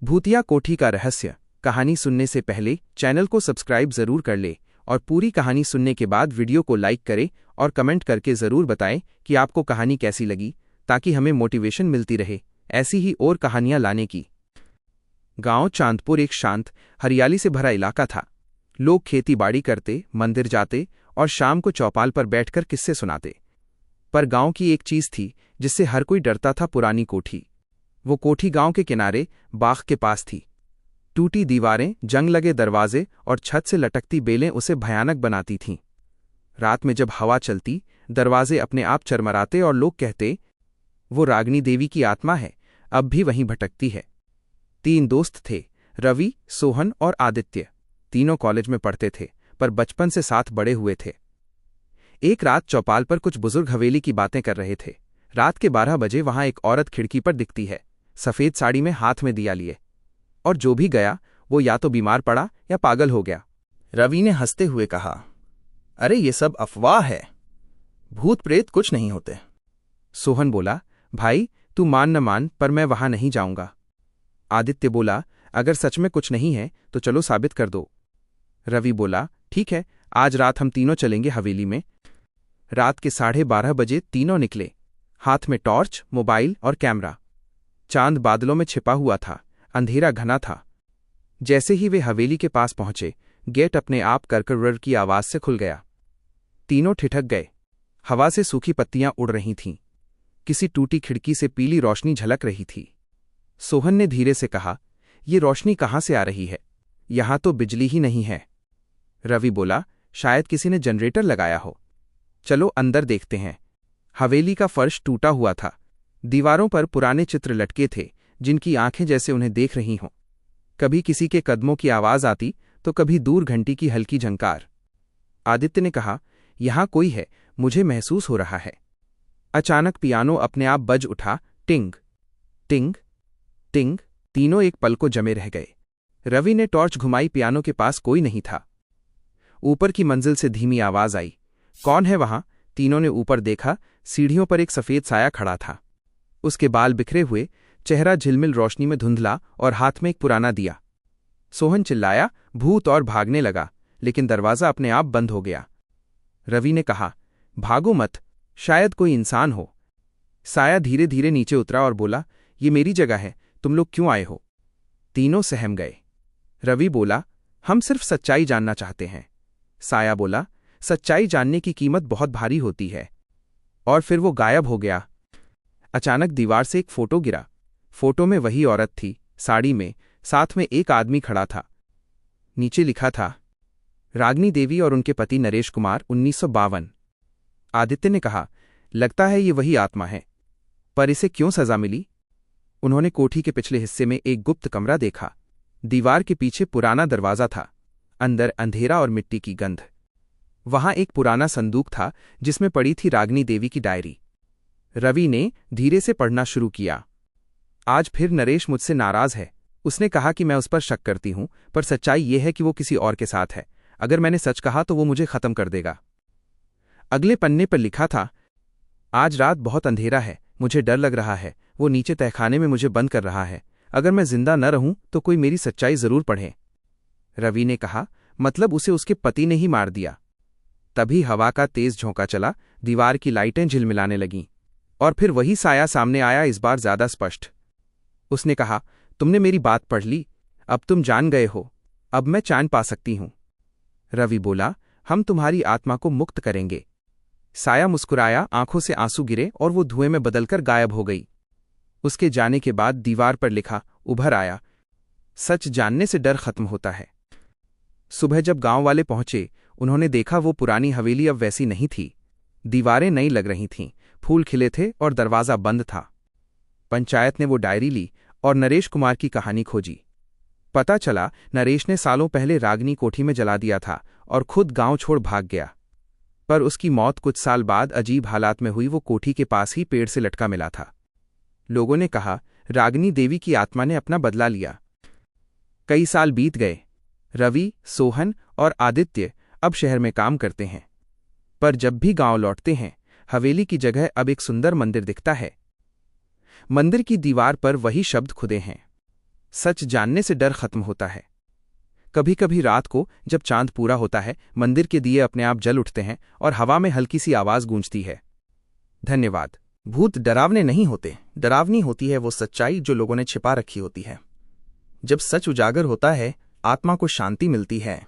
भूतिया कोठी का रहस्य कहानी सुनने से पहले चैनल को सब्सक्राइब जरूर कर ले और पूरी कहानी सुनने के बाद वीडियो को लाइक करें और कमेंट करके ज़रूर बताएं कि आपको कहानी कैसी लगी, ताकि हमें मोटिवेशन मिलती रहे ऐसी ही और कहानियां लाने की। गांव चांदपुर एक शांत, हरियाली से भरा इलाका था। लोग खेती बाड़ी करते, मंदिर जाते और शाम को चौपाल पर बैठकर किस्से सुनाते। पर गांव की एक चीज थी जिससे हर कोई डरता था, पुरानी कोठी। वो कोठी गांव के किनारे बाग के पास थी। टूटी दीवारें, जंग लगे दरवाजे और छत से लटकती बेलें उसे भयानक बनाती थीं। रात में जब हवा चलती, दरवाजे अपने आप चरमराते और लोग कहते, वो रागनी देवी की आत्मा है, अब भी वहीं भटकती है। 3 दोस्त थे, रवि, सोहन और आदित्य। तीनों कॉलेज में पढ़ते थे, पर बचपन से साथ बड़े हुए थे। एक रात चौपाल पर कुछ बुजुर्ग हवेली की बातें कर रहे थे। रात के 12 बजे वहां एक औरत खिड़की पर दिखती है, सफेद साड़ी में, हाथ में दिया लिए। और जो भी गया वो या तो बीमार पड़ा या पागल हो गया। रवि ने हंसते हुए कहा, अरे ये सब अफवाह है, भूत प्रेत कुछ नहीं होते। सोहन बोला, भाई तू मान न मान, पर मैं वहां नहीं जाऊंगा। आदित्य बोला, अगर सच में कुछ नहीं है तो चलो साबित कर दो। रवि बोला, ठीक है, आज रात हम तीनों चलेंगे हवेली में। रात के 12:30 बजे तीनों निकले, हाथ में टॉर्च, मोबाइल और कैमरा। चांद बादलों में छिपा हुआ था, अंधेरा घना था। जैसे ही वे हवेली के पास पहुंचे, गेट अपने आप करकर की आवाज से खुल गया। तीनों ठिठक गए। हवा से सूखी पत्तियां उड़ रही थीं। किसी टूटी खिड़की से पीली रोशनी झलक रही थी। सोहन ने धीरे से कहा, ये रोशनी कहाँ से आ रही है? यहां तो बिजली ही नहीं है। रवि बोला, शायद किसी ने जनरेटर लगाया हो। चलो अंदर देखते हैं। हवेली का फर्श टूटा हुआ था। दीवारों पर पुराने चित्र लटके थे, जिनकी आंखें जैसे उन्हें देख रही हों। कभी किसी के कदमों की आवाज आती तो कभी दूर घंटी की हल्की झंकार। आदित्य ने कहा, यहां कोई है, मुझे महसूस हो रहा है। अचानक पियानो अपने आप बज उठा, टिंग टिंग टिंग। तीनों एक पल को जमे रह गए। रवि ने टॉर्च घुमाई, पियानो के पास कोई नहीं था। ऊपर की मंजिल से धीमी आवाज आई, कौन है वहां? तीनों ने ऊपर देखा। सीढ़ियों पर एक सफेद साया खड़ा था। उसके बाल बिखरे हुए, चेहरा झिलमिल रोशनी में धुंधला और हाथ में एक पुराना दिया। सोहन चिल्लाया, भूत, और भागने लगा, लेकिन दरवाजा अपने आप बंद हो गया। रवि ने कहा, भागो मत, शायद कोई इंसान हो। साया धीरे धीरे नीचे उतरा और बोला, ये मेरी जगह है, तुम लोग क्यों आए हो? तीनों सहम गए। रवि बोला, हम सिर्फ सच्चाई जानना चाहते हैं। साया बोला, सच्चाई जानने की कीमत बहुत भारी होती है। और फिर वो गायब हो गया। अचानक दीवार से एक फोटो गिरा। फोटो में वही औरत थी, साड़ी में, साथ में एक आदमी खड़ा था। नीचे लिखा था, रागनी देवी और उनके पति नरेश कुमार, 1952। आदित्य ने कहा, लगता है ये वही आत्मा है, पर इसे क्यों सजा मिली? उन्होंने कोठी के पिछले हिस्से में एक गुप्त कमरा देखा। दीवार के पीछे पुराना दरवाजा था, अंदर अंधेरा और मिट्टी की गंध। वहां एक पुराना संदूक था जिसमें पड़ी थी रागनी देवी की डायरी। रवि ने धीरे से पढ़ना शुरू किया। आज फिर नरेश मुझसे नाराज है। उसने कहा कि मैं उस पर शक करती हूं, पर सच्चाई ये है कि वो किसी और के साथ है। अगर मैंने सच कहा तो वो मुझे खत्म कर देगा। अगले पन्ने पर लिखा था, आज रात बहुत अंधेरा है, मुझे डर लग रहा है, वो नीचे तहखाने में मुझे बंद कर रहा है। अगर मैं जिंदा न रहूं तो कोई मेरी सच्चाई जरूर पढ़े। रवि ने कहा, मतलब उसे उसके पति ने ही मार दिया। तभी हवा का तेज झोंका चला, दीवार की लाइटें झिलमिलाने लगीं। और फिर वही साया सामने आया, इस बार ज्यादा स्पष्ट। उसने कहा, तुमने मेरी बात पढ़ ली, अब तुम जान गए हो, अब मैं चैन पा सकती हूं। रवि बोला, हम तुम्हारी आत्मा को मुक्त करेंगे। साया मुस्कुराया, आंखों से आंसू गिरे और वो धुएं में बदलकर गायब हो गई। उसके जाने के बाद दीवार पर लिखा उभर आया, सच जानने से डर खत्म होता है। सुबह जब गांव वाले पहुंचे, उन्होंने देखा वो पुरानी हवेली अब वैसी नहीं थी। दीवारें नई लग रही थीं, फूल खिले थे और दरवाजा बंद था। पंचायत ने वो डायरी ली और नरेश कुमार की कहानी खोजी। पता चला नरेश ने सालों पहले रागनी कोठी में जला दिया था और खुद गांव छोड़ भाग गया। पर उसकी मौत कुछ साल बाद अजीब हालात में हुई। वो कोठी के पास ही पेड़ से लटका मिला था। लोगों ने कहा, रागनी देवी की आत्मा ने अपना बदला लिया। कई साल बीत गए। रवि, सोहन और आदित्य अब शहर में काम करते हैं, पर जब भी गांव लौटते हैं, हवेली की जगह अब एक सुंदर मंदिर दिखता है। मंदिर की दीवार पर वही शब्द खुदे हैं, सच जानने से डर खत्म होता है। कभी कभी रात को जब चांद पूरा होता है, मंदिर के दिए अपने आप जल उठते हैं और हवा में हल्की सी आवाज गूंजती है। धन्यवाद। भूत डरावने नहीं होते, डरावनी होती है वो सच्चाई जो लोगों ने छिपा रखी होती है। जब सच उजागर होता है, आत्मा को शांति मिलती है।